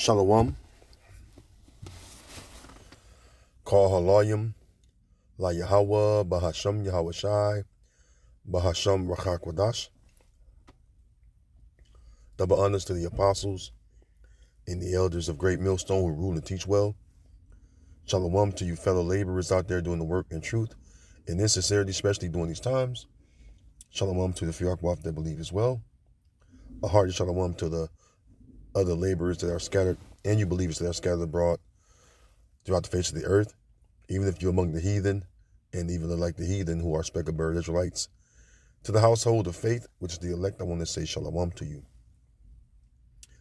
Shalom, Call Halayim, La Yahweh, Bahasham Yahweh Shai, Bahasham Rachakwadash. Double honors to the apostles and the elders of Great Millstone who rule and teach well. Shalom to you fellow laborers out there doing the work in truth and in sincerity, especially during these times. Shalom to the Fiarkwaf that believe as well. A hearty shalom to the other laborers that are scattered and you believers that are scattered abroad throughout the face of the earth, even if you're among the heathen, and even like the heathen who are speckled bird Israelites. To the household of faith, which is the elect, I want to say shalom to you,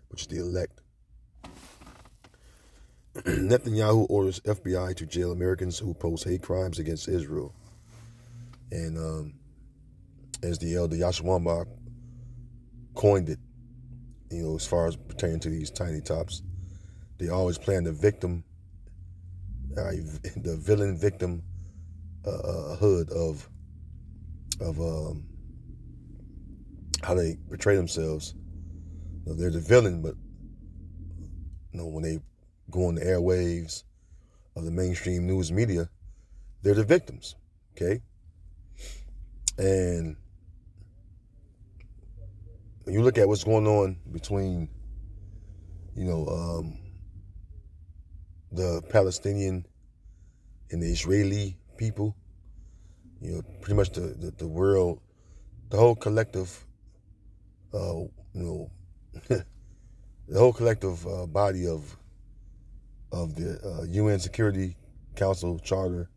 which is the elect. Netanyahu orders FBI to jail Americans who post hate crimes against Israel. And as the elder Yashwamba coined it, as far as pertaining to these tiny tops, they always playing the victim, the villain victim hood of how they portray themselves. They're the villain, but when they go on the airwaves of the mainstream news media, they're the victims. Okay, and when you look at what's going on between, the Palestinian and the Israeli people, pretty much the world, the whole collective, the whole collective body of the UN Security Council Charter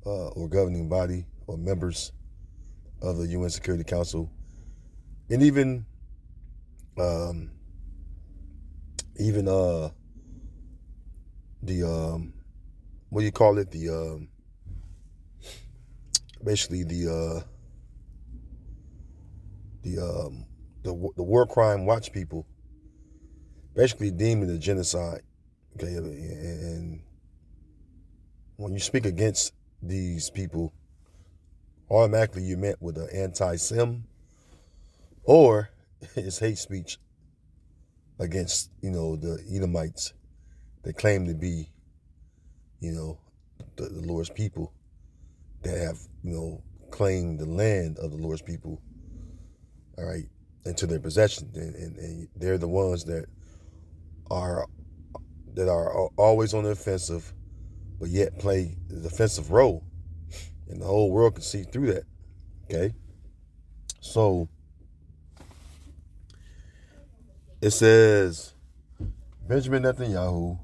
or governing body or members of the UN Security Council, and even the what do you call it, the basically the war crime watch people basically deemed it a genocide. Okay, and when you speak against these people, automatically you're met with an anti-Sem, or it's hate speech against, the Edomites that claim to be, the Lord's people, that have, claimed the land of the Lord's people, all right, into their possession. And they're the ones that are always on the offensive, but yet play the defensive role. And the whole world can see through that. Okay? So it says Benjamin Netanyahu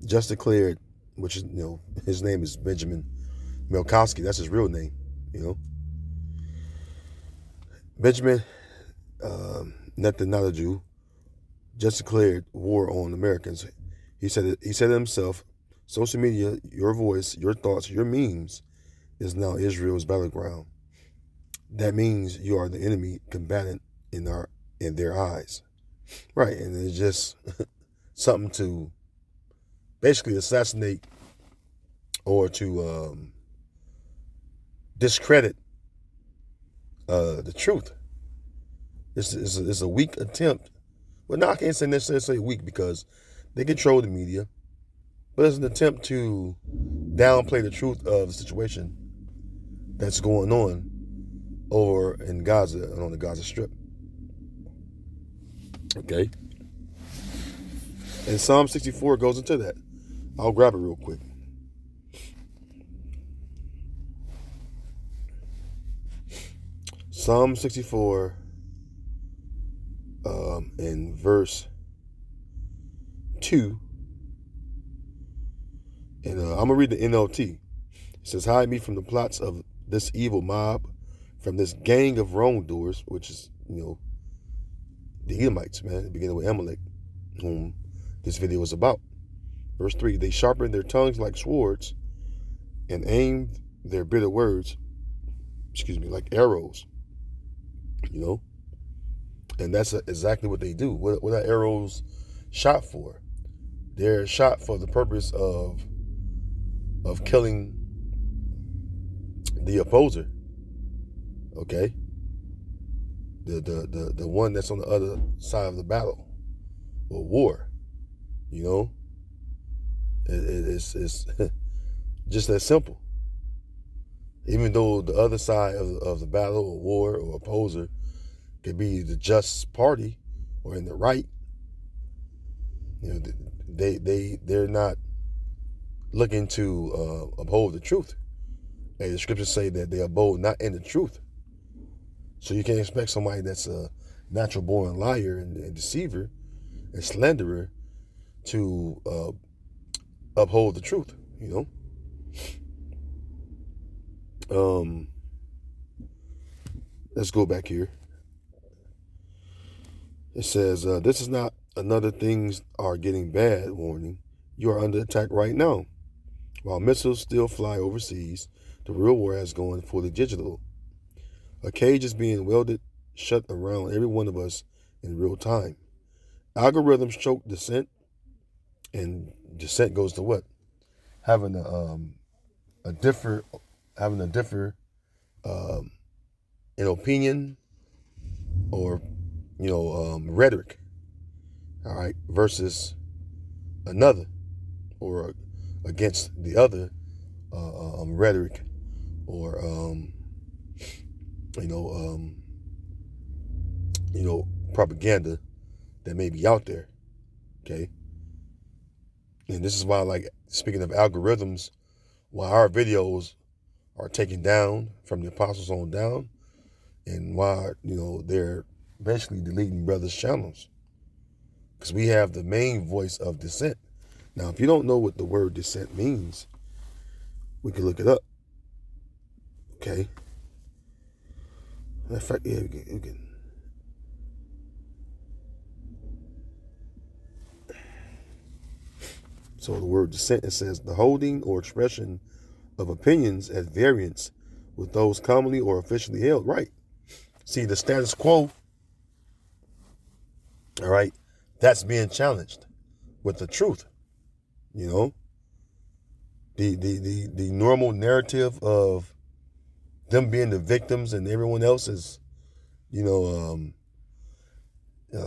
just declared, which is, his name is Benjamin Milkowski. That's his real name, Benjamin Netanyahu just declared war on Americans. He said it himself, social media, your voice, your thoughts, your memes is now Israel's battleground. That means you are the enemy combatant in their eyes. Right, and it's just something to basically assassinate or to discredit the truth. It's a weak attempt. Well, no, I can't necessarily say weak because they control the media, but it's an attempt to downplay the truth of the situation that's going on over in Gaza and on the Gaza Strip. Okay? And Psalm 64 goes into that. I'll grab it real quick. Psalm 64 in verse 2. And I'm going to read the NLT. It says, hide me from the plots of this evil mob, from this gang of wrongdoers, which is, the Edomites, man, beginning with Amalek, whom this video is about. Verse 3, they sharpened their tongues like swords and aimed their bitter words, like arrows, And that's exactly what they do. What are arrows shot for? They're shot for the purpose of killing the opposer. Okay? The one that's on the other side of the battle. or war. You know, it's just that simple. Even though the other side of the battle or war or opposer could be the just party or in the right, you know, they're not looking to uphold the truth. And the scriptures say that they abode not in the truth. So you can't expect somebody that's a natural born liar and deceiver and slanderer to uphold the truth, you know. Let's go back here. It says, this is not another things are getting bad warning. You are under attack right now. While missiles still fly overseas, the real war has gone fully digital. A cage is being welded shut around every one of us in real time. Algorithms choke dissent, and dissent goes to what? Having a differ an opinion or rhetoric, all right, versus another or against the other rhetoric or propaganda that may be out there. Okay. And this is why, like, speaking of algorithms, why our videos are taken down from the apostles on down, and why, they're basically deleting brothers' channels. Because we have the main voice of dissent. Now, if you don't know what the word dissent means, we can look it up. Okay. In fact, yeah, we can. So the word dissent, it says the holding or expression of opinions at variance with those commonly or officially held. Right. See, the status quo, all right, that's being challenged with the truth. You know, the normal narrative of them being the victims and everyone else is,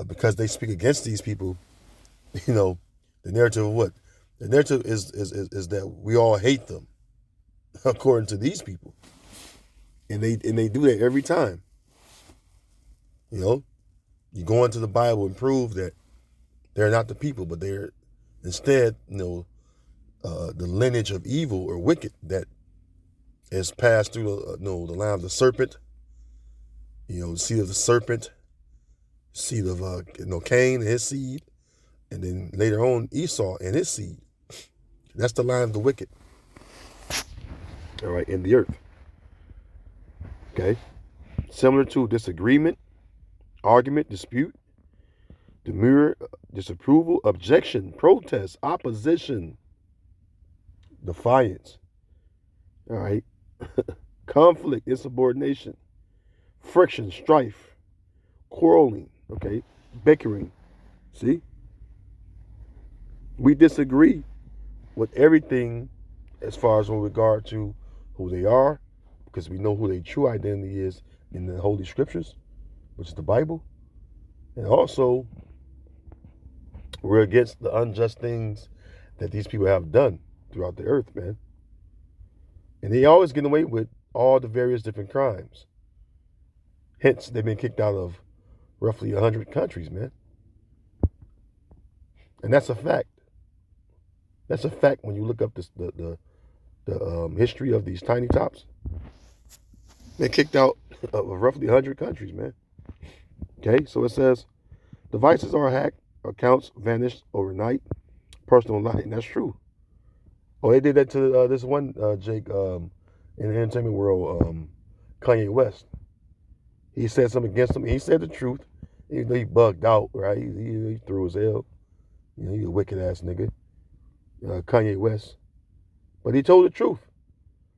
because they speak against these people, the narrative of what? The narrative is that we all hate them, according to these people, and they do that every time. You go into the Bible and prove that they're not the people, but they're instead, the lineage of evil or wicked that is passed through the line of the serpent. The seed of the serpent, seed of Cain and his seed, and then later on Esau and his seed. That's the line of the wicked. All right, in the earth. Okay, similar to disagreement, argument, dispute, demur, disapproval, objection, protest, opposition, defiance. All right, conflict, insubordination, friction, strife, quarreling. Okay, bickering. See, we disagree with everything as far as with regard to who they are, because we know who their true identity is in the Holy Scriptures, which is the Bible. And also, we're against the unjust things that these people have done throughout the earth, man. And they always get away with all the various different crimes. Hence, they've been kicked out of roughly 100 countries, man. And that's a fact. That's a fact when you look up the history of these tiny tops. They're kicked out of roughly 100 countries, man. Okay, so it says, devices are hacked, accounts vanished overnight, personal life. And that's true. Oh, they did that to this one, Jake, in the entertainment world, Kanye West. He said something against him. He said the truth. He bugged out, right? He threw his hell. He's a wicked ass nigga. Kanye West. But he told the truth.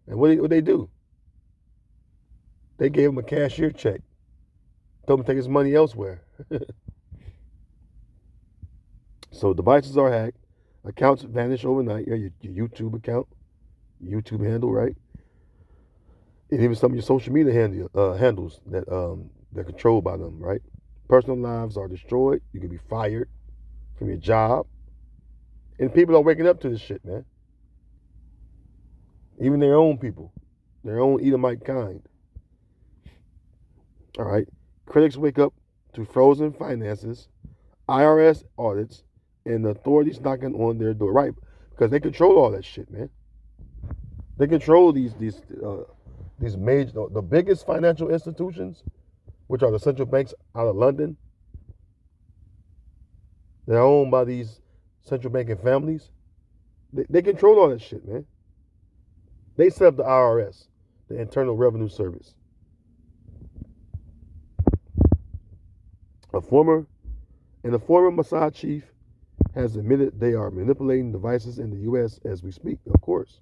And what they do? They gave him a cashier check. Told him to take his money elsewhere. So devices are hacked. Accounts vanish overnight. Your YouTube account, YouTube handle, right? And even some of your social media handles that they're controlled by them, right? Personal lives are destroyed. You can be fired from your job. And people are waking up to this shit, man. Even their own people, their own Edomite kind. All right. Critics wake up to frozen finances, IRS audits, and the authorities knocking on their door. Right. Because they control all that shit, man. They control these major, the biggest financial institutions, which are the central banks out of London. They're owned by these central banking families. They control all that shit, man. They set up the IRS, the Internal Revenue Service. The former Mossad chief has admitted they are manipulating devices in the U.S. as we speak. Of course.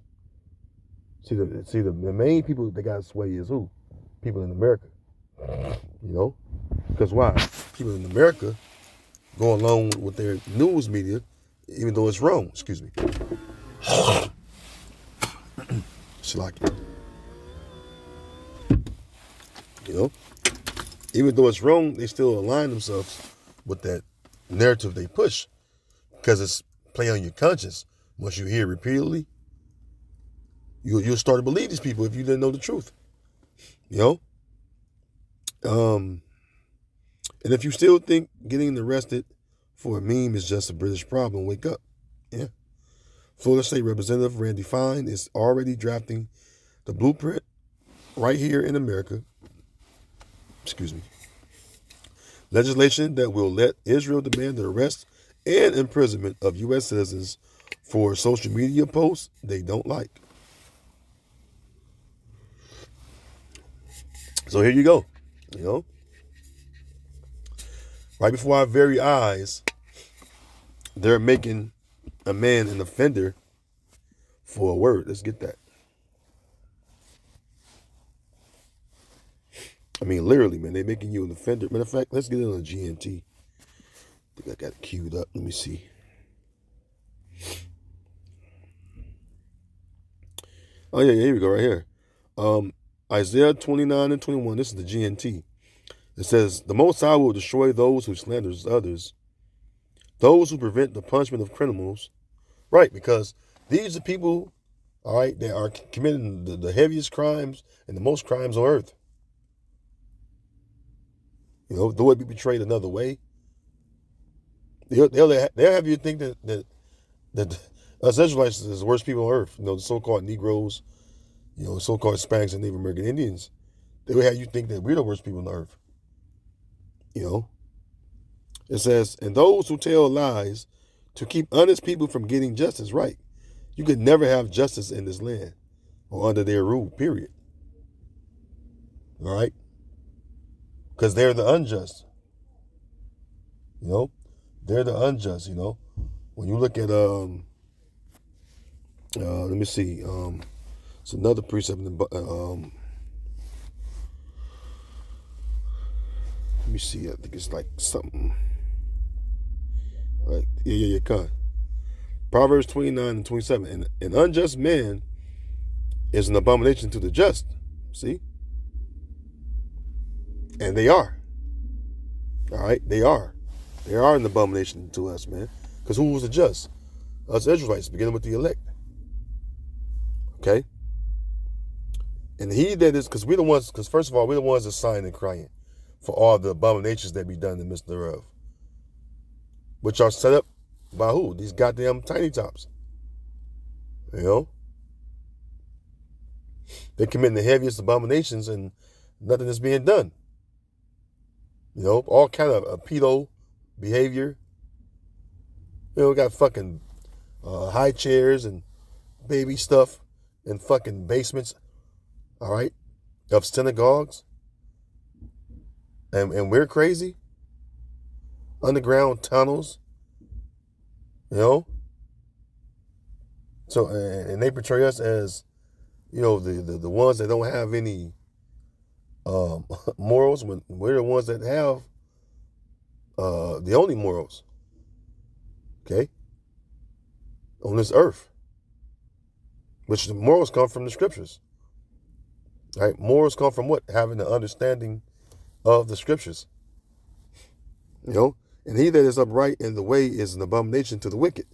See the main people that got sway is who? People in America. You know, because why? People in America go along with their news media, even though it's wrong. Excuse me. Slacky. You know, even though it's wrong, they still align themselves with that narrative they push because it's play on your conscience. Once you hear it repeatedly, you'll start to believe these people if you didn't know the truth. You know? And if you still think getting arrested for a meme is just a British problem, wake up. Yeah. Florida State Representative Randy Fine is already drafting the blueprint right here in America. Excuse me. Legislation that will let Israel demand the arrest and imprisonment of U.S. citizens for social media posts they don't like. So here you go. You know? Right before our very eyes, they're making a man an offender for a word. Let's get that. I mean, literally, man, they're making you an offender. Matter of fact, let's get it on the GNT. I think I got it queued up. Let me see. Oh, yeah, here we go, right here. Isaiah 29 and 21. This is the GNT. It says, the Most High will destroy those who slander others, those who prevent the punishment of criminals. Right, because these are people, all right, that are committing the heaviest crimes and the most crimes on earth. You know, though it be portrayed another way, they'll have you think that us Israelites is the worst people on earth. You know, the so-called Negroes, you know, the so-called Hispanics and Native American Indians. They will have you think that we're the worst people on earth. You know, it says, and those who tell lies to keep honest people from getting justice. Right. You could never have justice in this land or under their rule, period. All right. Because they're the unjust. You know, they're the unjust, you know. When you look at, let me see, it's another precept in the, let me see, I think it's like something. Right. Yeah, cut. Proverbs 29 and 27. And an unjust man is an abomination to the just. See? And they are. All right? They are. They are an abomination to us, man. Because who was the just? Us Israelites, beginning with the elect. Okay? And he that is, because we're the ones, because first of all, we're the ones that sighing and crying for all the abominations that be done in the midst thereof. Which are set up by who? These goddamn tiny tops. You know? They're committing the heaviest abominations and nothing is being done. You know, all kind of pedo behavior. You know, we got fucking high chairs and baby stuff in fucking basements, all right, of synagogues. And we're crazy. Underground tunnels, you know. So and they portray us as, you know, the ones that don't have any morals, when we're the ones that have the only morals. Okay, on this earth, which the morals come from the scriptures. Right, morals come from what? Having the understanding of the scriptures. You know. And he that is upright in the way is an abomination to the wicked.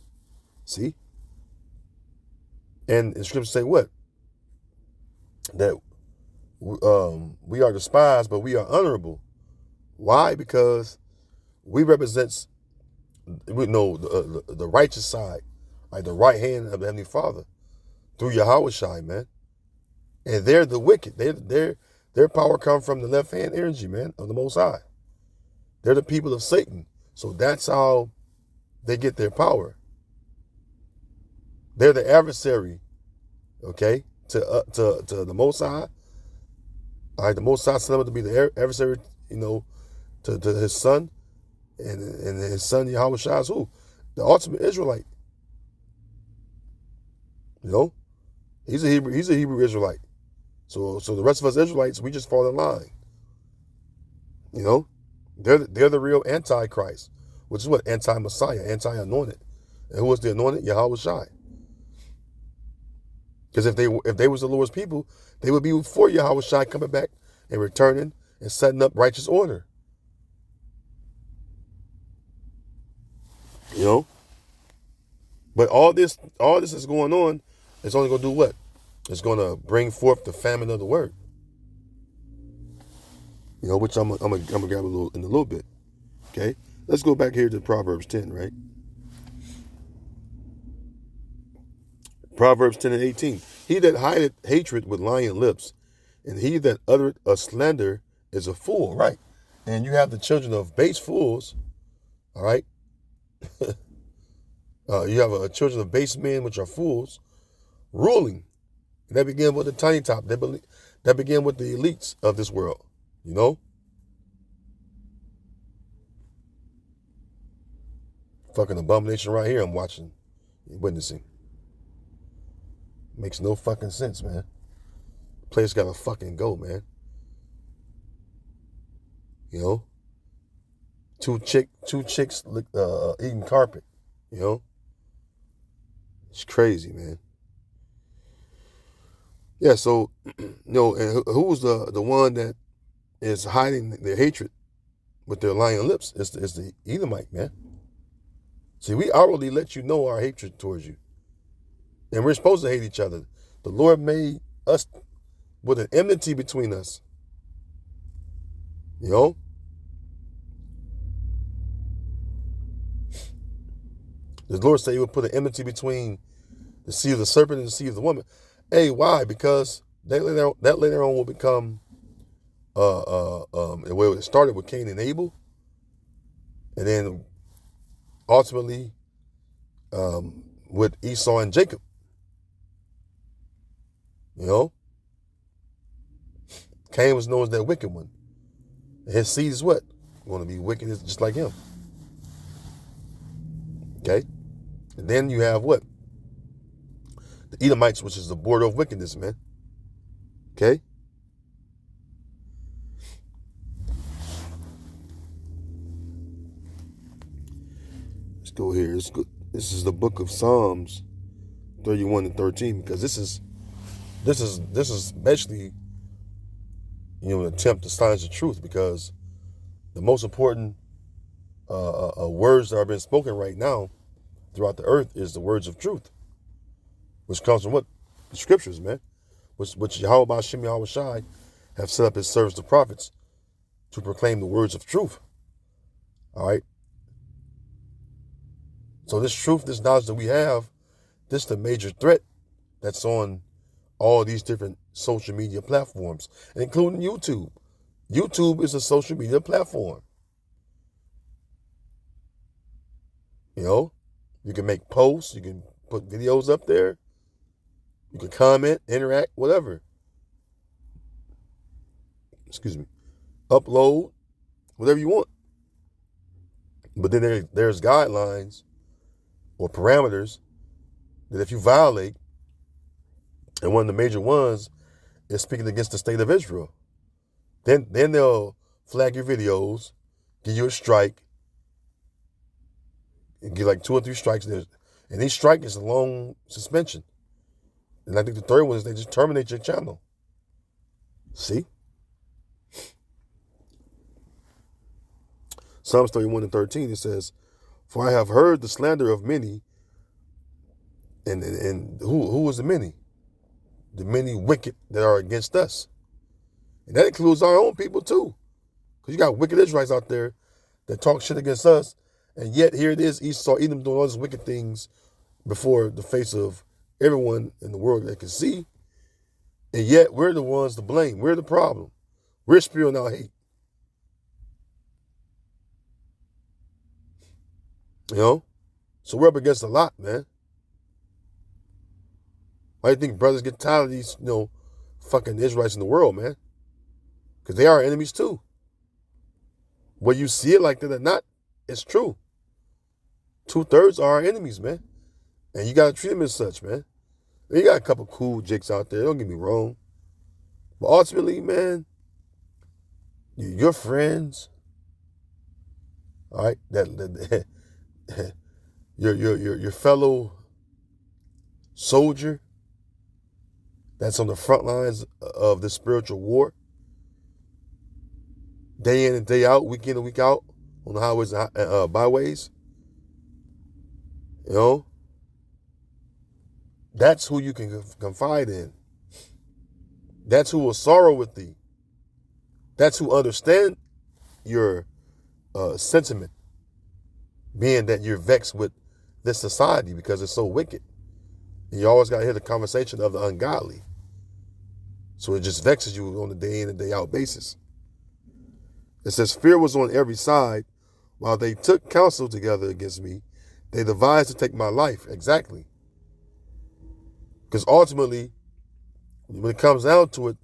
See? And the scriptures say what? That we are despised, but we are honorable. Why? Because we represent, we know the righteous side, like the right hand of the Heavenly Father, through Yahweh Shai, man. And they're the wicked. Their power comes from the left hand energy, man, of the Most High. They're the people of Satan. So that's how they get their power. They're the adversary, okay, to the Most High. All right, the Most High set up to be the adversary, to his son, and his son Yahweh Shai is who? The ultimate Israelite. He's a Hebrew Israelite. So the rest of us Israelites, we just fall in line. They're the real Antichrist, which is what? Anti-Messiah, anti-anointed. And who was the anointed? Yahweh Shai. Because if they was the Lord's people, they would be for Yahweh Shai coming back and returning and setting up righteous order. But all this is going on. It's only going to do what? It's going to bring forth the famine of the word. Which I'm gonna grab in a little bit. Okay, let's go back here to Proverbs 10, right? Proverbs 10 and 18. He that hideth hatred with lying lips, and he that uttereth a slander is a fool, right? And you have the children of base fools, all right? You have children of base men, which are fools, ruling. And that begin with the tiny top. That begin with the elites of this world, Fucking abomination right here I'm watching, witnessing. Makes no fucking sense, man. Place gotta fucking go, man. Two chicks eating carpet, It's crazy, man. Yeah, so, and who's the one that is hiding their hatred with their lying lips? It's the Edomite, man. See, we outwardly let you know our hatred towards you. And we're supposed to hate each other. The Lord made us with an enmity between us. The Lord said he would put an enmity between the seed of the serpent and the seed of the woman. Hey, why? Because that later on will become well, it started with Cain and Abel, and then ultimately with Esau and Jacob. Cain was known as that wicked one. His seed is what? Going to be wicked just like him. Okay? And then you have what? The Edomites, which is the border of wickedness, man. Okay? Let's go here. This is the book of Psalms 31 and 13, because this is basically an attempt to silence the truth, because the most important words that are being spoken right now throughout the earth is the words of truth, which comes from what? The scriptures, man. Which Yahweh Ba'Shem Yahweh Shai have set up his servants, the prophets, to proclaim the words of truth. All right? So this truth, this knowledge that we have, this is the major threat that's on all these different social media platforms, including YouTube. YouTube is a social media platform. You can make posts, you can put videos up there, you can comment, interact, whatever. Excuse me. Upload, whatever you want. But then there's guidelines or parameters that if you violate, and one of the major ones is speaking against the state of Israel, then they'll flag your videos, give you a strike, and get like 2 or 3 strikes. And each strike is a long suspension. And I think the third one is they just terminate your channel. See? Psalms 31:13, it says, "For I have heard the slander of many," and who is the many? The many wicked that are against us. And that includes our own people too. Because you got wicked Israelites out there that talk shit against us, and yet here it is, Esau, Edom doing all these wicked things before the face of everyone in the world that can see, and yet we're the ones to blame. We're the problem. We're spewing out hate. You know? So we're up against a lot, man. Why do you think brothers get tired of these, fucking Israelites in the world, man? Because they are enemies too. Whether you see it like that or not, it's true. 2/3 are our enemies, man. And you got to treat them as such, man. You got a couple cool jakes out there, don't get me wrong. But ultimately, man, your friends, all right, that your fellow soldier that's on the front lines of this spiritual war, day in and day out, week in and week out, on the highways and byways, that's who you can confide in. That's who will sorrow with thee. That's who understand your sentiment, being that you're vexed with this society because it's so wicked. And you always got to hear the conversation of the ungodly. So it just vexes you on a day in and day out basis. It says, fear was on every side. While they took counsel together against me, they devised to take my life. Exactly. Because ultimately, when it comes down to it,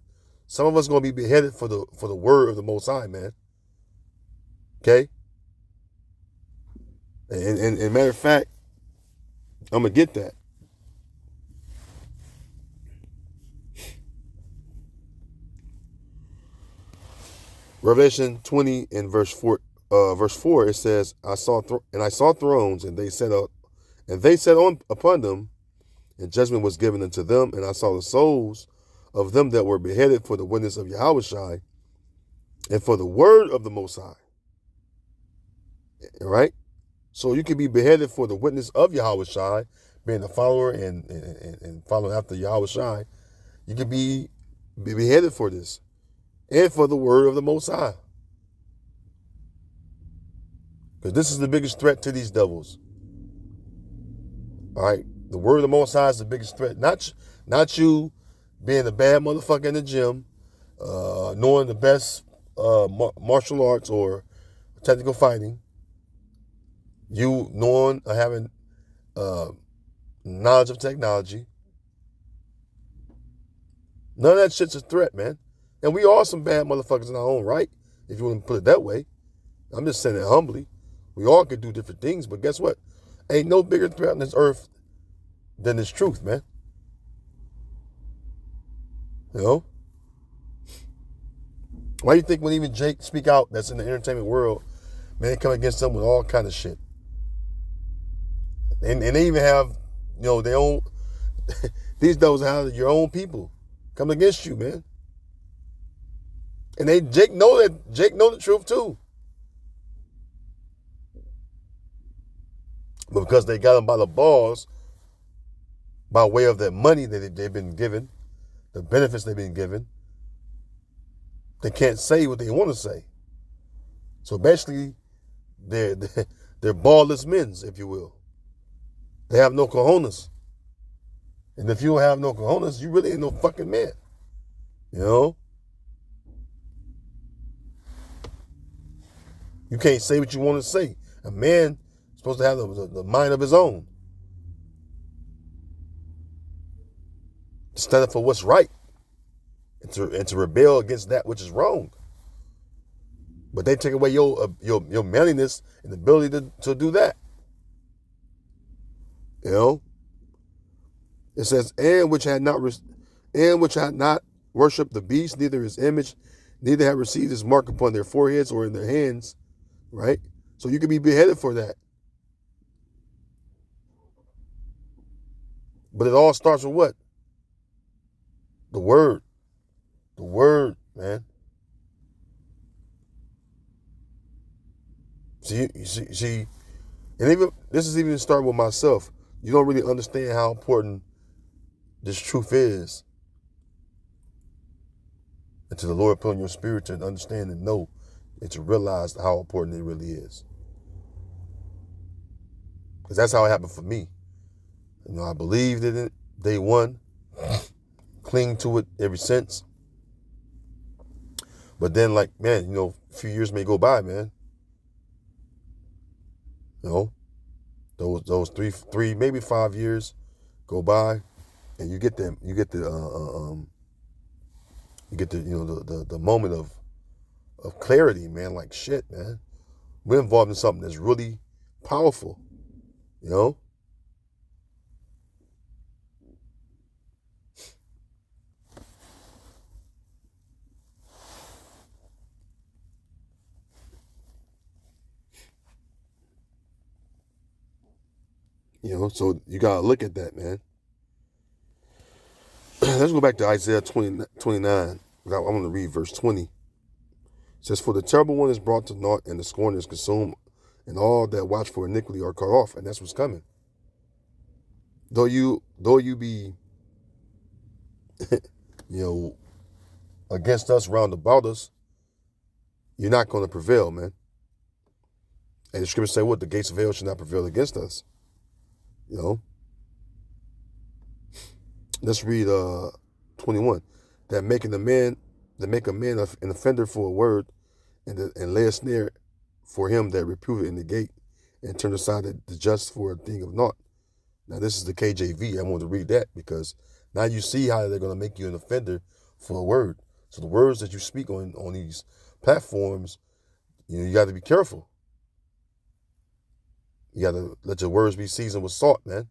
some of us are going to be beheaded for the word of the Most High, man. Okay? And matter of fact, I'm going to get that. Revelation 20 and verse 4, it says, I saw thrones, and they sat upon them, and judgment was given unto them, and I saw the souls of them that were beheaded for the witness of Yahushua and for the word of the Most High. All right? So you can be beheaded for the witness of Yahushua, being a follower and following after Yahushua. You can be beheaded for this and for the word of the Most High. Because this is the biggest threat to these devils. All right? The word of the Most High is the biggest threat. Not you being a bad motherfucker in the gym, knowing the best martial arts or technical fighting. You knowing or having knowledge of technology. None of that shit's a threat, man. And we are some bad motherfuckers in our own right, if you want to put it that way. I'm just saying it humbly. We all could do different things, but guess what? Ain't no bigger threat on this earth than this truth, man. Why do you think when even Jake speak out that's in the entertainment world, man, they come against them with all kind of shit? And they even have, their own, these devils have your own people coming against you, man. And Jake know the truth too. But because they got them by the balls, by way of the money that they've been given, the benefits they've been given, they can't say what they want to say. So basically, they're ballless men, if you will. They have no cojones. And if you don't have no cojones, you really ain't no fucking man. You can't say what you want to say. A man is supposed to have the mind of his own. To stand up for what's right. And to rebel against that which is wrong. But they take away your manliness and ability to do that. It says, and which had not worshipped the beast, neither his image, neither have received his mark upon their foreheads or in their hands. Right? So you can be beheaded for that. But it all starts with what? The word. The word, man. See, and even this is even starting with myself. You don't really understand how important this truth is until the Lord put on your spirit to understand and know and to realize how important it really is. Because that's how it happened for me. I believed in it day one, cling to it ever since. But then, like, man, a few years may go by, man. Those three, maybe 5 years go by, and you get the moment of clarity, man. Like, shit, man, we're involved in something that's really powerful, So you gotta look at that, man. Let's go back to Isaiah 29. I want to read verse 20. It says, "For the terrible one is brought to naught, and the scorner is consumed, and all that watch for iniquity are cut off." And that's what's coming. Though you be, against us, round about us, you're not going to prevail, man. And the scriptures say, what? The gates of hell should not prevail against us. Let's read 21. That make a man an offender for a word, and lay a snare for him that reproveth in the gate, and turn aside the just for a thing of naught. Now this is the KJV. I want to read that because now you see how they're going to make you an offender for a word. So the words that you speak on these platforms, you got to be careful. You got to let your words be seasoned with salt, man.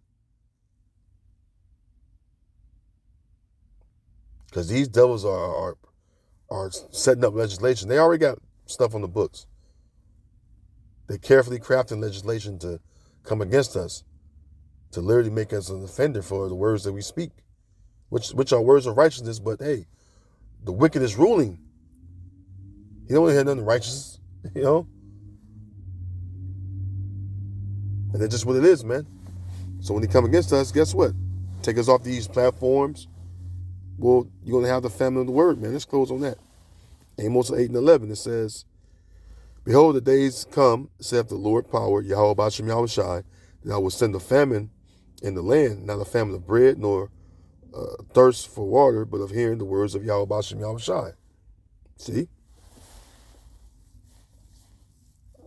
Because these devils are setting up legislation. They already got stuff on the books. They're carefully crafting legislation to come against us, to literally make us an offender for the words that we speak, which are words of righteousness. But hey, the wicked is ruling. He don't have nothing righteous, And that's just what it is, man. So when he come against us, guess what? Take us off these platforms. Well, you're going to have the famine of the word, man. Let's close on that. Amos 8 and 11, it says, "Behold, the days come, saith the Lord power, Yahweh Bashem Yahushai, that I will send a famine in the land, not a famine of bread, nor thirst for water, but of hearing the words of Yahweh Bashem Yahushai." See?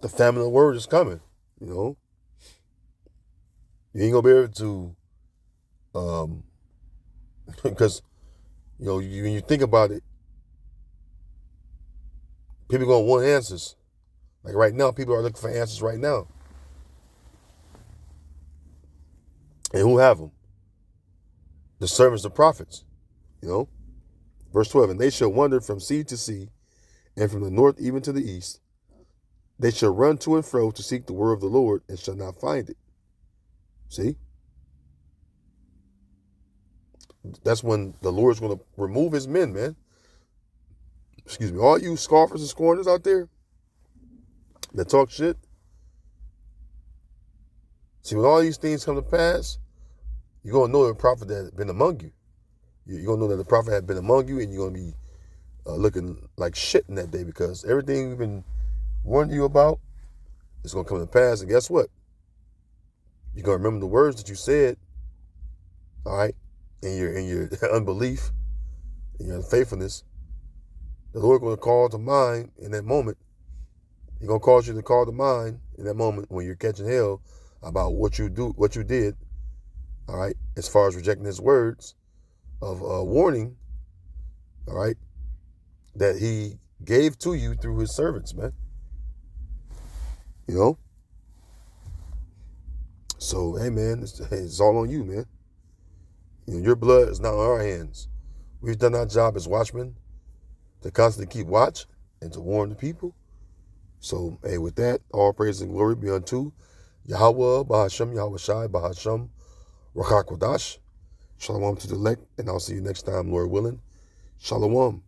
The famine of the word is coming, You ain't going to be able to, because, when you think about it, people are going to want answers. Like right now, people are looking for answers right now. And who have them? The servants of prophets, Verse 12, "And they shall wander from sea to sea, and from the north even to the east. They shall run to and fro to seek the word of the Lord, and shall not find it." See? That's when the Lord's going to remove his men, man. Excuse me. All you scoffers and scorners out there that talk shit. See, when all these things come to pass, you're going to know the prophet that has been among you. You're going to know that the prophet had been among you, and you're going to be looking like shit in that day, because everything we've been warning you about is going to come to pass. And guess what? You're going to remember the words that you said, all right, in your unbelief, in your unfaithfulness. The Lord going to call to mind in that moment. He's going to cause you to call to mind in that moment when you're catching hell about what you did, all right, as far as rejecting his words of warning, all right, that he gave to you through his servants, man. So, hey, man, it's all on you, man. Your blood is not on our hands. We've done our job as watchmen to constantly keep watch and to warn the people. So, hey, with that, all praise and glory be unto Yahweh, Bahashem, Yahweh Shai, Bahashem, Rakak Wadash. Shalom to the elect, and I'll see you next time, Lord willing. Shalom.